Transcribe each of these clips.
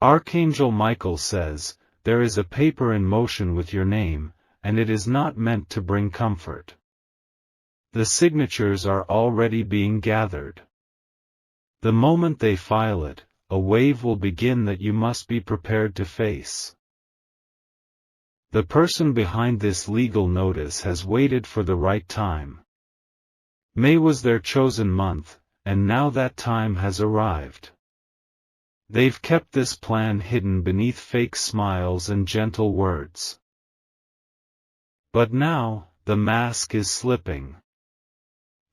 Archangel Michael says, "There is a paper in motion with your name, and it is not meant to bring comfort. The signatures are already being gathered. The moment they file it, a wave will begin that you must be prepared to face." The person behind this legal notice has waited for the right time. May was their chosen month, and now that time has arrived. They've kept this plan hidden beneath fake smiles and gentle words. But now, the mask is slipping.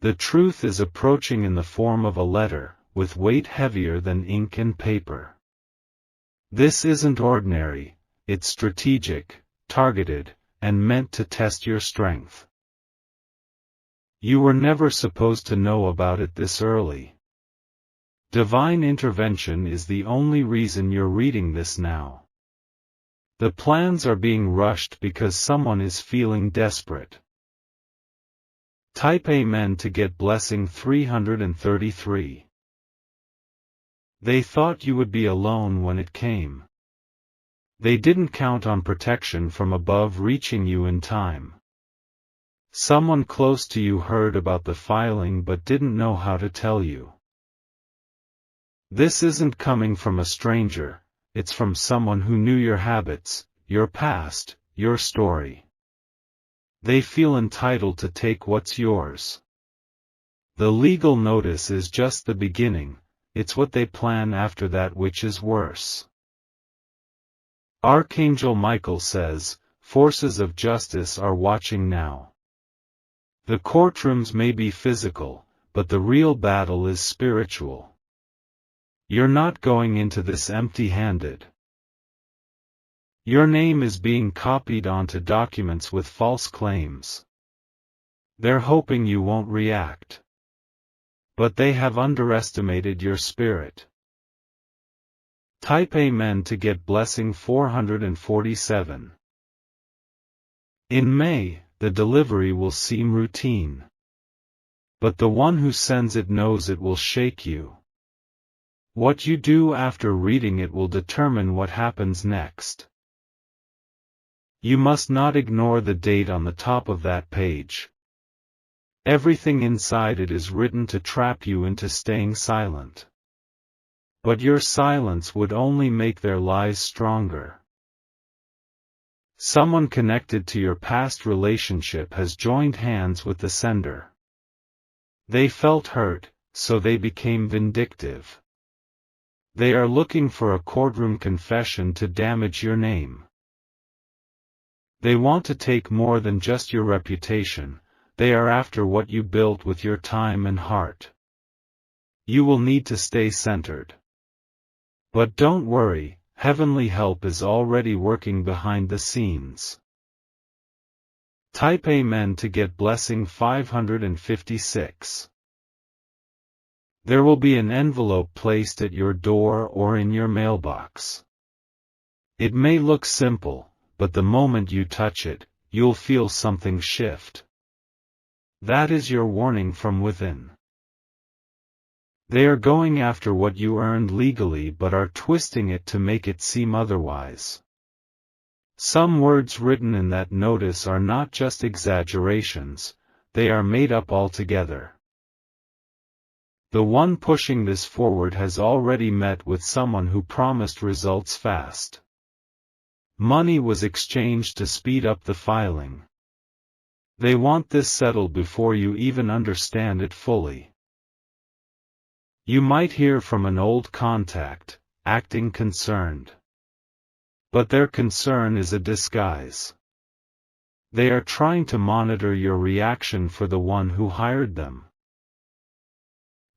The truth is approaching in the form of a letter, with weight heavier than ink and paper. This isn't ordinary, it's strategic, targeted, and meant to test your strength. You were never supposed to know about it this early. Divine intervention is the only reason you're reading this now. The plans are being rushed because someone is feeling desperate. Type Amen to get blessing 333. They thought you would be alone when it came. They didn't count on protection from above reaching you in time. Someone close to you heard about the filing but didn't know how to tell you. This isn't coming from a stranger, it's from someone who knew your habits, your past, your story. They feel entitled to take what's yours. The legal notice is just the beginning, it's what they plan after that which is worse. Archangel Michael says, "Forces of justice are watching now." The courtrooms may be physical, but the real battle is spiritual. You're not going into this empty-handed. Your name is being copied onto documents with false claims. They're hoping you won't react. But they have underestimated your spirit. Type Amen to get blessing 447. In May, the delivery will seem routine. But the one who sends it knows it will shake you. What you do after reading it will determine what happens next. You must not ignore the date on the top of that page. Everything inside it is written to trap you into staying silent. But your silence would only make their lies stronger. Someone connected to your past relationship has joined hands with the sender. They felt hurt, so they became vindictive. They are looking for a courtroom confession to damage your name. They want to take more than just your reputation, they are after what you built with your time and heart. You will need to stay centered. But don't worry, heavenly help is already working behind the scenes. Type Amen to get blessing 556. There will be an envelope placed at your door or in your mailbox. It may look simple, but the moment you touch it, you'll feel something shift. That is your warning from within. They are going after what you earned legally but are twisting it to make it seem otherwise. Some words written in that notice are not just exaggerations, they are made up altogether. The one pushing this forward has already met with someone who promised results fast. Money was exchanged to speed up the filing. They want this settled before you even understand it fully. You might hear from an old contact, acting concerned. But their concern is a disguise. They are trying to monitor your reaction for the one who hired them.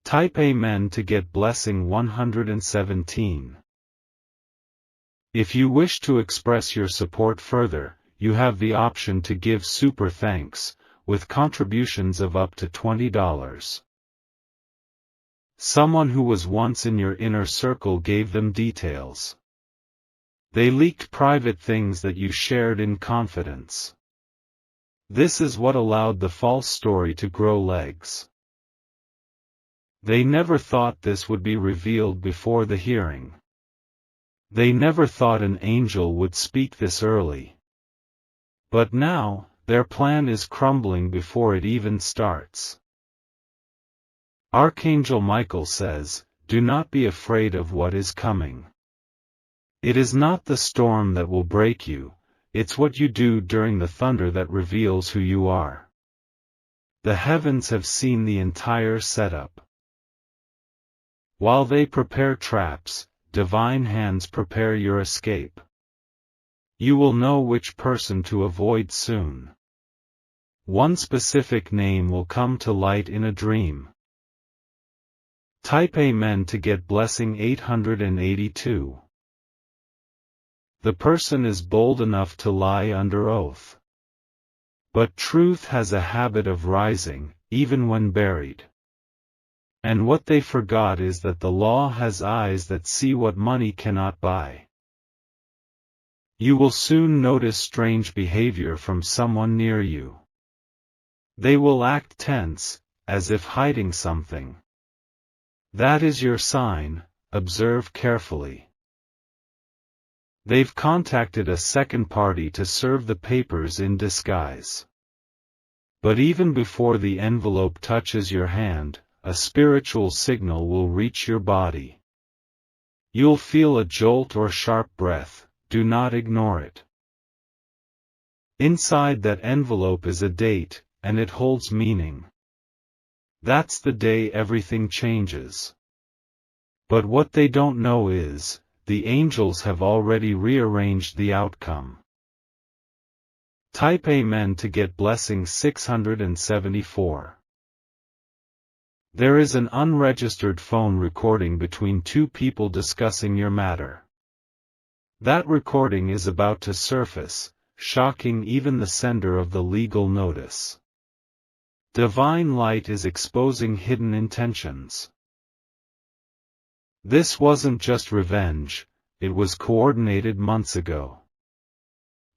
Type Amen to get blessing 117. If you wish to express your support further, you have the option to give super thanks, with contributions of up to $20. Someone who was once in your inner circle gave them details. They leaked private things that you shared in confidence. This is what allowed the false story to grow legs. They never thought this would be revealed before the hearing. They never thought an angel would speak this early. But now, their plan is crumbling before it even starts. Archangel Michael says, "Do not be afraid of what is coming." It is not the storm that will break you, it's what you do during the thunder that reveals who you are. The heavens have seen the entire setup. While they prepare traps, divine hands prepare your escape. You will know which person to avoid soon. One specific name will come to light in a dream. Type Amen to get blessing 882. The person is bold enough to lie under oath. But truth has a habit of rising, even when buried. And what they forgot is that the law has eyes that see what money cannot buy. You will soon notice strange behavior from someone near you. They will act tense, as if hiding something. That is your sign, observe carefully. They've contacted a second party to serve the papers in disguise. But even before the envelope touches your hand, a spiritual signal will reach your body. You'll feel a jolt or sharp breath, do not ignore it. Inside that envelope is a date, and it holds meaning. That's the day everything changes. But what they don't know is, the angels have already rearranged the outcome. Type Amen to get blessing 674. There is an unregistered phone recording between two people discussing your matter. That recording is about to surface, shocking even the sender of the legal notice. Divine light is exposing hidden intentions. This wasn't just revenge, it was coordinated months ago.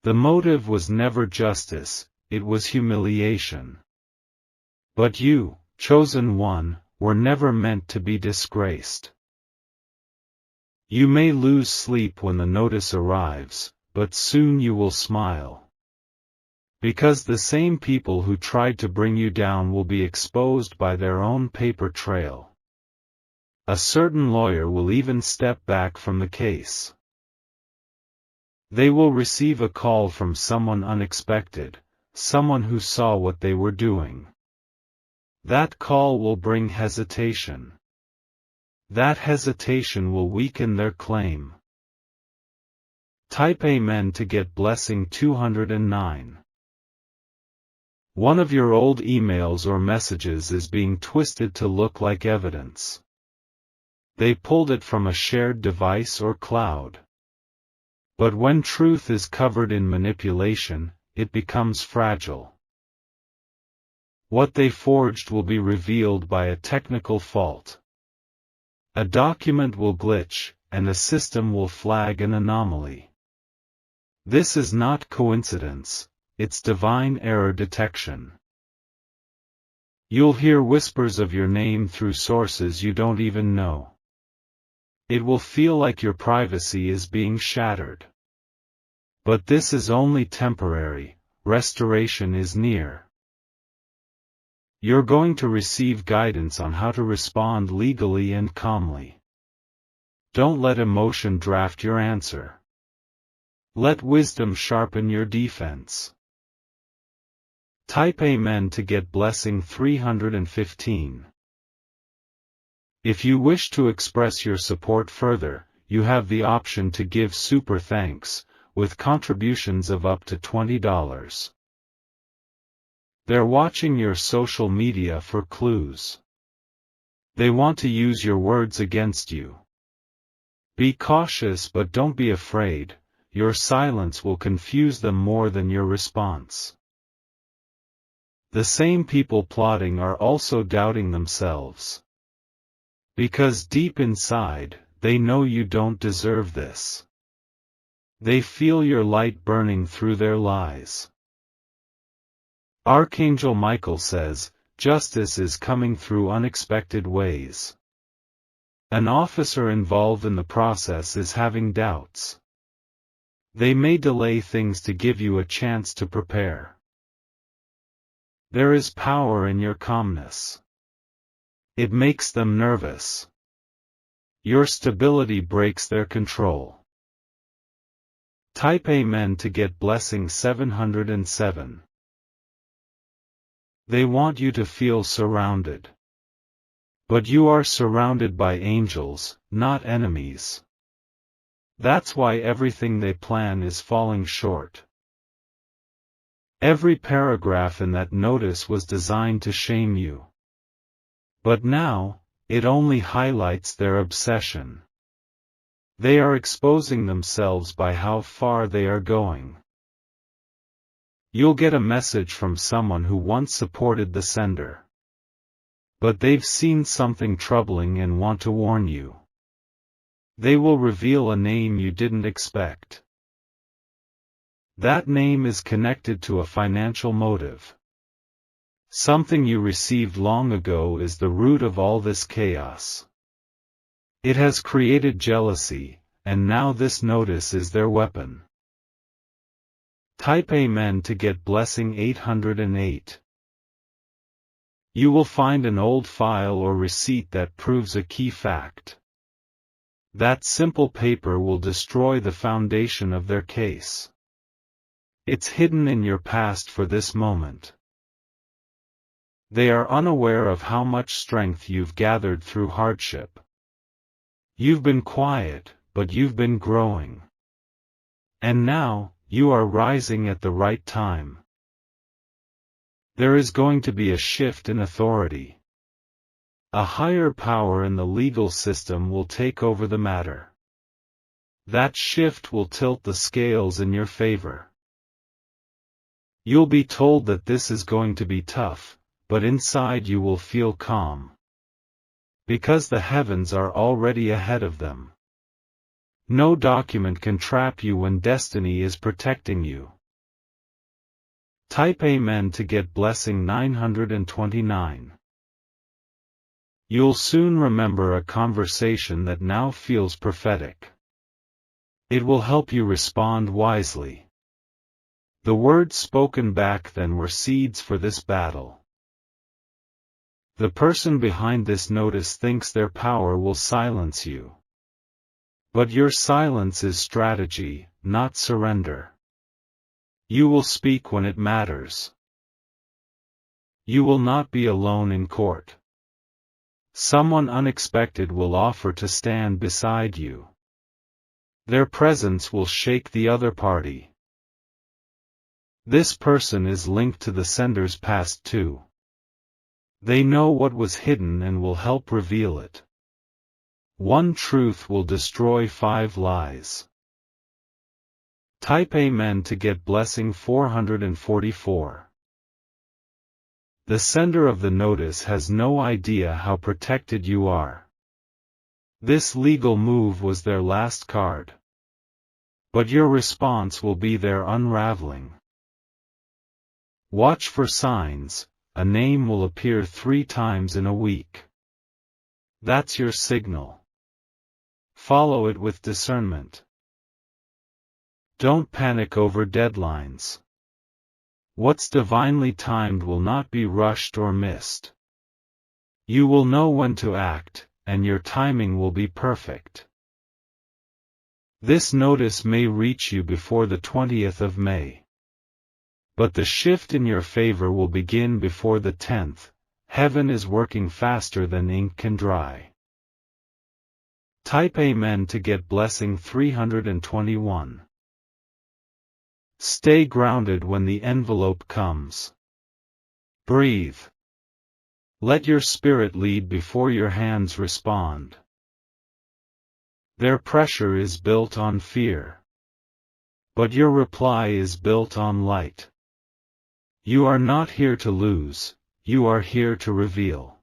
The motive was never justice, it was humiliation. But you, chosen one, were never meant to be disgraced. You may lose sleep when the notice arrives, but soon you will smile. Because the same people who tried to bring you down will be exposed by their own paper trail. A certain lawyer will even step back from the case. They will receive a call from someone unexpected, someone who saw what they were doing. That call will bring hesitation. That hesitation will weaken their claim. Type Amen to get blessing 209. One of your old emails or messages is being twisted to look like evidence. They pulled it from a shared device or cloud. But when truth is covered in manipulation, it becomes fragile. What they forged will be revealed by a technical fault. A document will glitch, and a system will flag an anomaly. This is not coincidence, it's divine error detection. You'll hear whispers of your name through sources you don't even know. It will feel like your privacy is being shattered. But this is only temporary, restoration is near. You're going to receive guidance on how to respond legally and calmly. Don't let emotion draft your answer. Let wisdom sharpen your defense. Type Amen to get blessing 315. If you wish to express your support further, you have the option to give super thanks, with contributions of up to $20. They're watching your social media for clues. They want to use your words against you. Be cautious but don't be afraid, your silence will confuse them more than your response. The same people plotting are also doubting themselves. Because deep inside, they know you don't deserve this. They feel your light burning through their lies. Archangel Michael says, justice is coming through unexpected ways. An officer involved in the process is having doubts. They may delay things to give you a chance to prepare. There is power in your calmness. It makes them nervous. Your stability breaks their control. Type Amen to get blessing 707. They want you to feel surrounded. But you are surrounded by angels, not enemies. That's why everything they plan is falling short. Every paragraph in that notice was designed to shame you. But now, it only highlights their obsession. They are exposing themselves by how far they are going. You'll get a message from someone who once supported the sender. But they've seen something troubling and want to warn you. They will reveal a name you didn't expect. That name is connected to a financial motive. Something you received long ago is the root of all this chaos. It has created jealousy, and now this notice is their weapon. Type Amen to get blessing 808. You will find an old file or receipt that proves a key fact. That simple paper will destroy the foundation of their case. It's hidden in your past for this moment. They are unaware of how much strength you've gathered through hardship. You've been quiet, but you've been growing. And now, you are rising at the right time. There is going to be a shift in authority. A higher power in the legal system will take over the matter. That shift will tilt the scales in your favor. You'll be told that this is going to be tough, but inside you will feel calm. Because the heavens are already ahead of them. No document can trap you when destiny is protecting you. Type Amen to get blessing 929. You'll soon remember a conversation that now feels prophetic. It will help you respond wisely. The words spoken back then were seeds for this battle. The person behind this notice thinks their power will silence you. But your silence is strategy, not surrender. You will speak when it matters. You will not be alone in court. Someone unexpected will offer to stand beside you. Their presence will shake the other party. This person is linked to the sender's past too. They know what was hidden and will help reveal it. One truth will destroy 5 lies. Type Amen to get blessing 444. The sender of the notice has no idea how protected you are. This legal move was their last card. But your response will be their unraveling. Watch for signs. A name will appear 3 times in a week. That's your signal. Follow it with discernment. Don't panic over deadlines. What's divinely timed will not be rushed or missed. You will know when to act, and your timing will be perfect. This notice may reach you before the 20th of May. But the shift in your favor will begin before the 10th. Heaven is working faster than ink can dry. Type Amen to get blessing 321. Stay grounded when the envelope comes. Breathe. Let your spirit lead before your hands respond. Their pressure is built on fear. But your reply is built on light. You are not here to lose, you are here to reveal.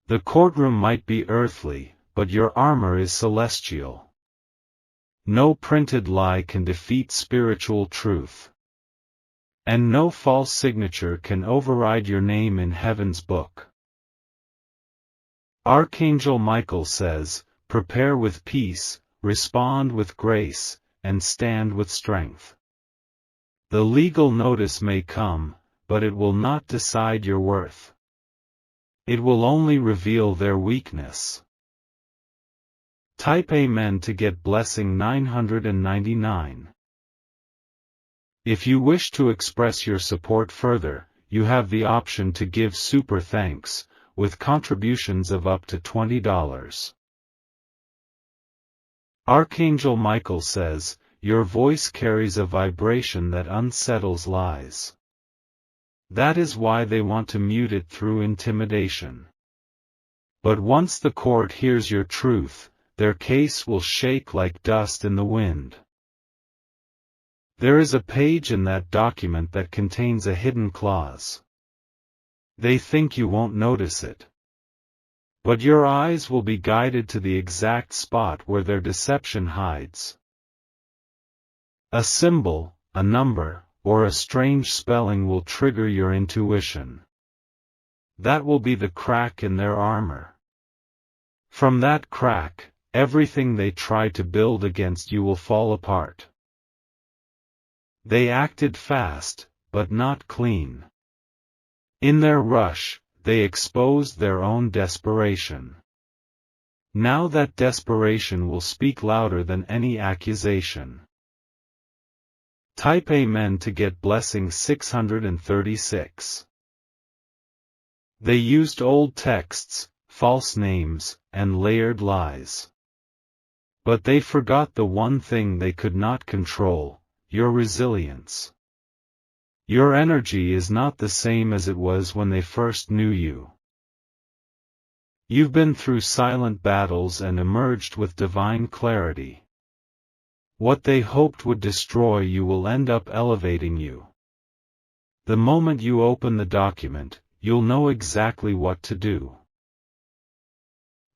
The courtroom might be earthly, but your armor is celestial. No printed lie can defeat spiritual truth. And no false signature can override your name in heaven's book. Archangel Michael says, prepare with peace, respond with grace, and stand with strength. The legal notice may come, but it will not decide your worth. It will only reveal their weakness. Type Amen to get blessing 999. If you wish to express your support further, you have the option to give super thanks, with contributions of up to $20. Archangel Michael says, your voice carries a vibration that unsettles lies. That is why they want to mute it through intimidation. But once the court hears your truth, their case will shake like dust in the wind. There is a page in that document that contains a hidden clause. They think you won't notice it. But your eyes will be guided to the exact spot where their deception hides. A symbol, a number, or a strange spelling will trigger your intuition. That will be the crack in their armor. From that crack, everything they try to build against you will fall apart. They acted fast, but not clean. In their rush, they exposed their own desperation. Now that desperation will speak louder than any accusation. Type Amen to get blessing 636. They used old texts, false names, and layered lies. But they forgot the one thing they could not control, your resilience. Your energy is not the same as it was when they first knew you. You've been through silent battles and emerged with divine clarity. What they hoped would destroy you will end up elevating you. The moment you open the document, you'll know exactly what to do.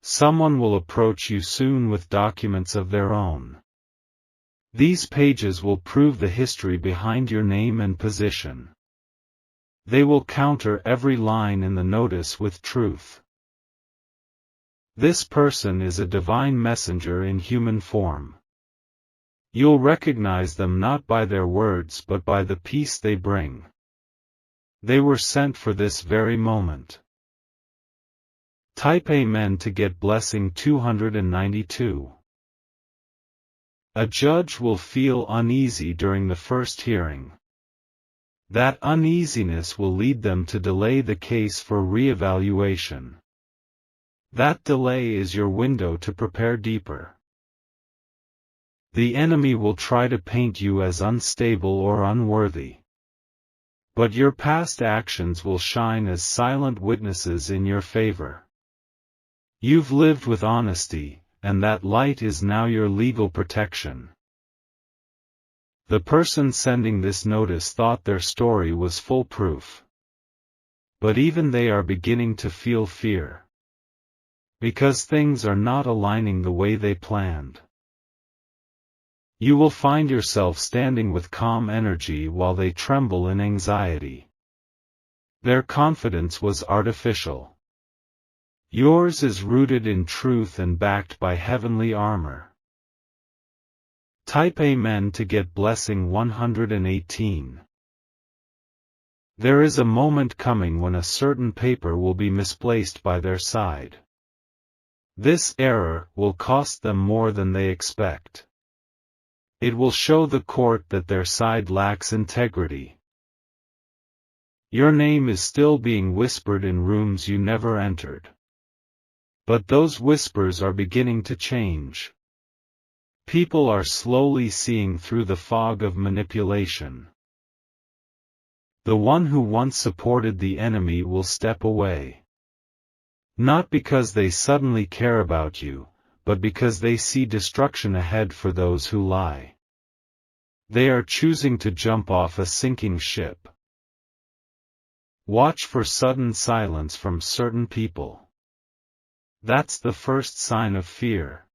Someone will approach you soon with documents of their own. These pages will prove the history behind your name and position. They will counter every line in the notice with truth. This person is a divine messenger in human form. You'll recognize them not by their words but by the peace they bring. They were sent for this very moment. Type Amen to get blessing 292. A judge will feel uneasy during the first hearing. That uneasiness will lead them to delay the case for re-evaluation. That delay is your window to prepare deeper. The enemy will try to paint you as unstable or unworthy. But your past actions will shine as silent witnesses in your favor. You've lived with honesty, and that light is now your legal protection. The person sending this notice thought their story was foolproof. But even they are beginning to feel fear. Because things are not aligning the way they planned. You will find yourself standing with calm energy while they tremble in anxiety. Their confidence was artificial. Yours is rooted in truth and backed by heavenly armor. Type Amen to get blessing 118. There is a moment coming when a certain paper will be misplaced by their side. This error will cost them more than they expect. It will show the court that their side lacks integrity. Your name is still being whispered in rooms you never entered. But those whispers are beginning to change. People are slowly seeing through the fog of manipulation. The one who once supported the enemy will step away. Not because they suddenly care about you, but because they see destruction ahead for those who lie. They are choosing to jump off a sinking ship. Watch for sudden silence from certain people. That's the first sign of fear.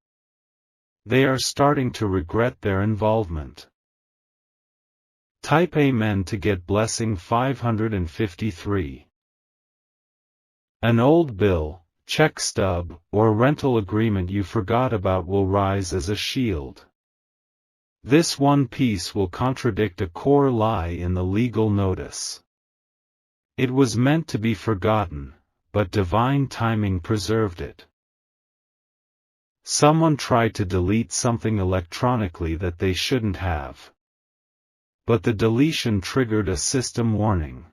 They are starting to regret their involvement. Type Amen to get blessing 553. An old bill, check stub, or rental agreement you forgot about will rise as a shield. This one piece will contradict a core lie in the legal notice. It was meant to be forgotten, but divine timing preserved it. Someone tried to delete something electronically that they shouldn't have. But the deletion triggered a system warning.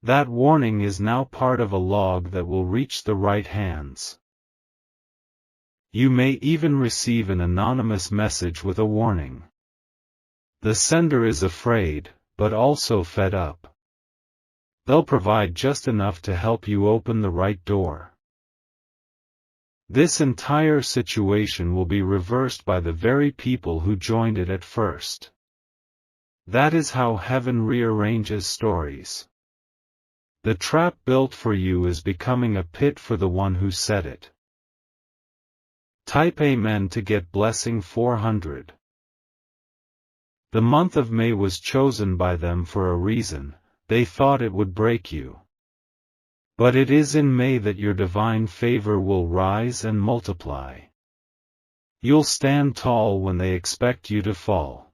That warning is now part of a log that will reach the right hands. You may even receive an anonymous message with a warning. The sender is afraid, but also fed up. They'll provide just enough to help you open the right door. This entire situation will be reversed by the very people who joined it at first. That is how heaven rearranges stories. The trap built for you is becoming a pit for the one who set it. Type Amen to get blessing 400. The month of May was chosen by them for a reason. They thought it would break you. But it is in May that your divine favor will rise and multiply. You'll stand tall when they expect you to fall.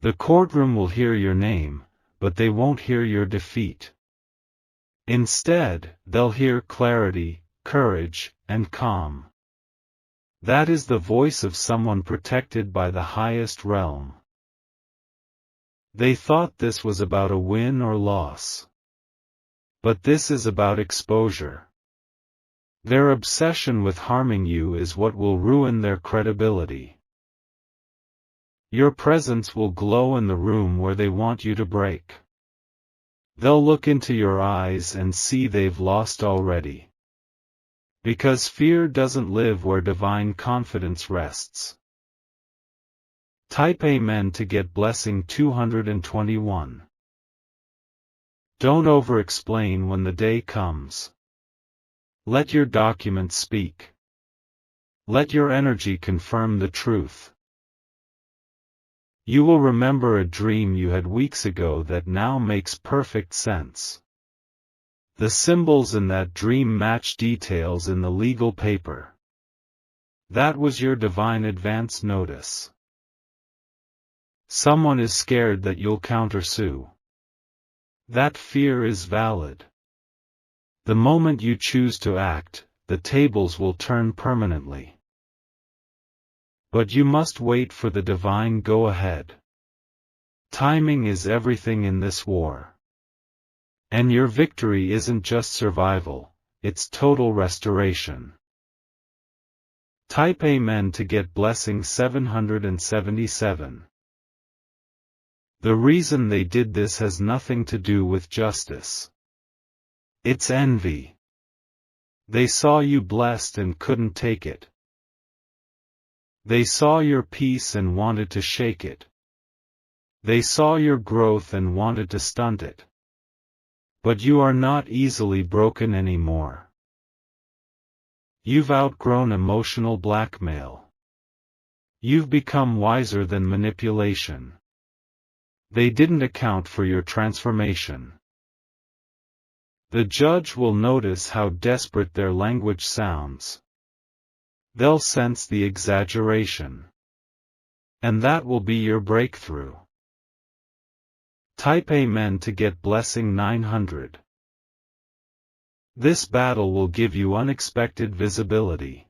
The courtroom will hear your name, but they won't hear your defeat. Instead, they'll hear clarity, courage, and calm. That is the voice of someone protected by the highest realm. They thought this was about a win or loss. But this is about exposure. Their obsession with harming you is what will ruin their credibility. Your presence will glow in the room where they want you to break. They'll look into your eyes and see they've lost already. Because fear doesn't live where divine confidence rests. Type Amen to get blessing 221. Don't over-explain when the day comes. Let your documents speak. Let your energy confirm the truth. You will remember a dream you had weeks ago that now makes perfect sense. The symbols in that dream match details in the legal paper. That was your divine advance notice. Someone is scared that you'll countersue. That fear is valid. The moment you choose to act, the tables will turn permanently. But you must wait for the divine go-ahead. Timing is everything in this war. And your victory isn't just survival, it's total restoration. Type Amen to get blessing 777. The reason they did this has nothing to do with justice. It's envy. They saw you blessed and couldn't take it. They saw your peace and wanted to shake it. They saw your growth and wanted to stunt it. But you are not easily broken anymore. You've outgrown emotional blackmail. You've become wiser than manipulation. They didn't account for your transformation. The judge will notice how desperate their language sounds. They'll sense the exaggeration. And that will be your breakthrough. Type Amen to get blessing 900. This battle will give you unexpected visibility.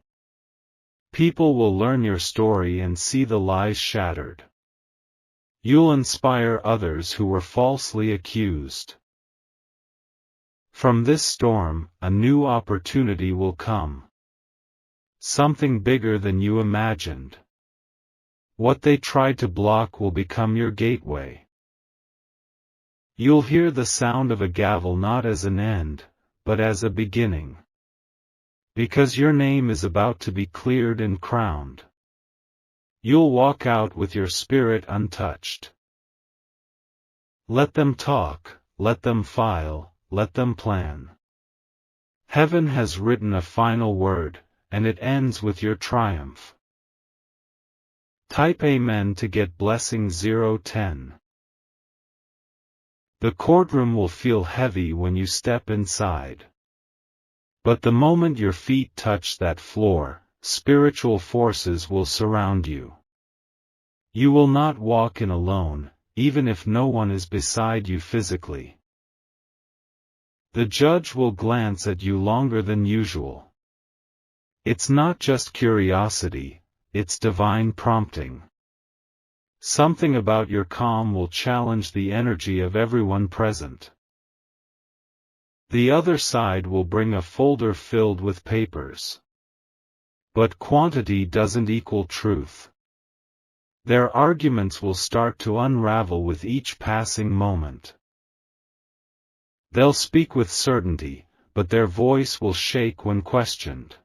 People will learn your story and see the lies shattered. You'll inspire others who were falsely accused. From this storm, a new opportunity will come. Something bigger than you imagined. What they tried to block will become your gateway. You'll hear the sound of a gavel not as an end, but as a beginning. Because your name is about to be cleared and crowned. You'll walk out with your spirit untouched. Let them talk, let them file, let them plan. Heaven has written a final word, and it ends with your triumph. Type Amen to get blessing 010. The courtroom will feel heavy when you step inside. But the moment your feet touch that floor, spiritual forces will surround you. You will not walk in alone, even if no one is beside you physically. The judge will glance at you longer than usual. It's not just curiosity, it's divine prompting. Something about your calm will challenge the energy of everyone present. The other side will bring a folder filled with papers. But quantity doesn't equal truth. Their arguments will start to unravel with each passing moment. They'll speak with certainty, but their voice will shake when questioned.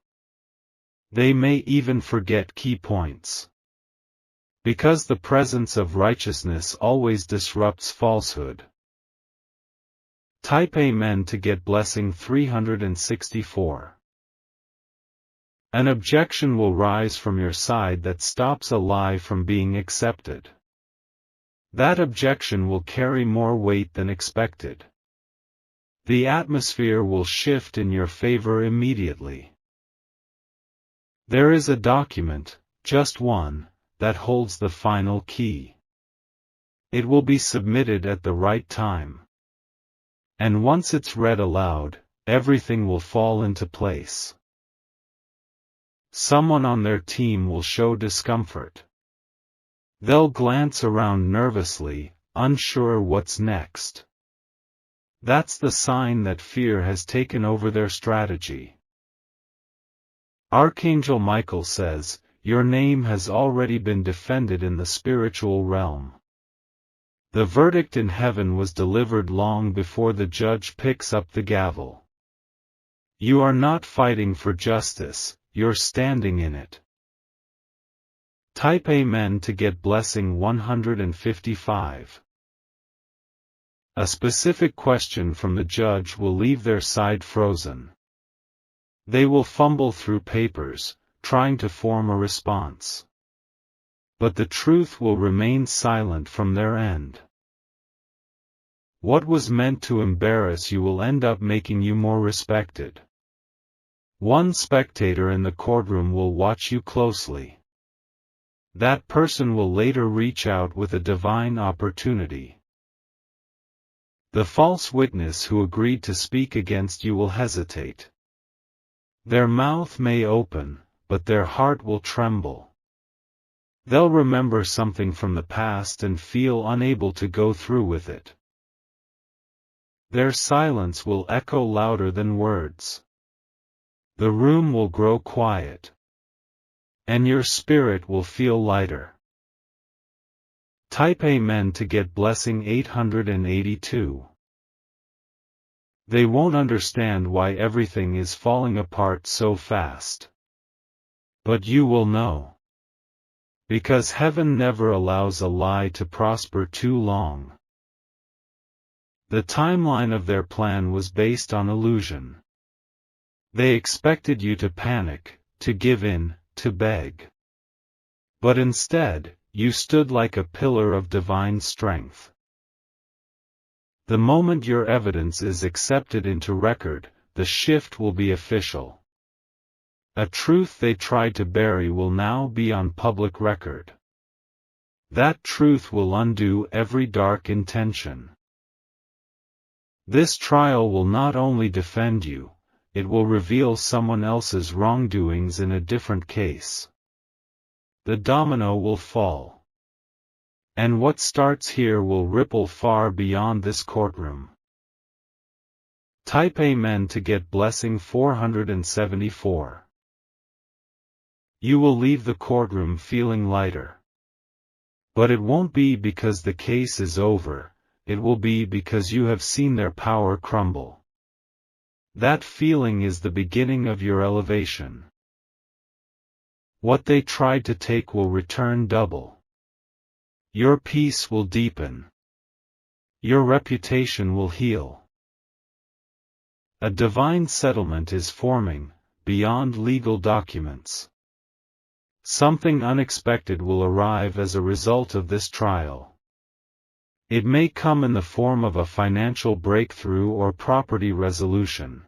They may even forget key points. Because the presence of righteousness always disrupts falsehood. Type Amen to get blessing 364. An objection will rise from your side that stops a lie from being accepted. That objection will carry more weight than expected. The atmosphere will shift in your favor immediately. There is a document, just one, that holds the final key. It will be submitted at the right time. And once it's read aloud, everything will fall into place. Someone on their team will show discomfort. They'll glance around nervously, unsure what's next. That's the sign that fear has taken over their strategy. Archangel Michael says, your name has already been defended in the spiritual realm. The verdict in heaven was delivered long before the judge picks up the gavel. You are not fighting for justice, you're standing in it. Type Amen to get blessing 155. A specific question from the judge will leave their side frozen. They will fumble through papers, trying to form a response. But the truth will remain silent from their end. What was meant to embarrass you will end up making you more respected. One spectator in the courtroom will watch you closely. That person will later reach out with a divine opportunity. The false witness who agreed to speak against you will hesitate. Their mouth may open, but their heart will tremble. They'll remember something from the past and feel unable to go through with it. Their silence will echo louder than words. The room will grow quiet. And your spirit will feel lighter. Type Amen to get blessing 882. They won't understand why everything is falling apart so fast. But you will know. Because heaven never allows a lie to prosper too long. The timeline of their plan was based on illusion. They expected you to panic, to give in, to beg. But instead, you stood like a pillar of divine strength. The moment your evidence is accepted into record, the shift will be official. A truth they tried to bury will now be on public record. That truth will undo every dark intention. This trial will not only defend you, it will reveal someone else's wrongdoings in a different case. The domino will fall. And what starts here will ripple far beyond this courtroom. Type Amen to get blessing 474. You will leave the courtroom feeling lighter. But it won't be because the case is over, it will be because you have seen their power crumble. That feeling is the beginning of your elevation. What they tried to take will return double. Your peace will deepen. Your reputation will heal. A divine settlement is forming, beyond legal documents. Something unexpected will arrive as a result of this trial. It may come in the form of a financial breakthrough or property resolution.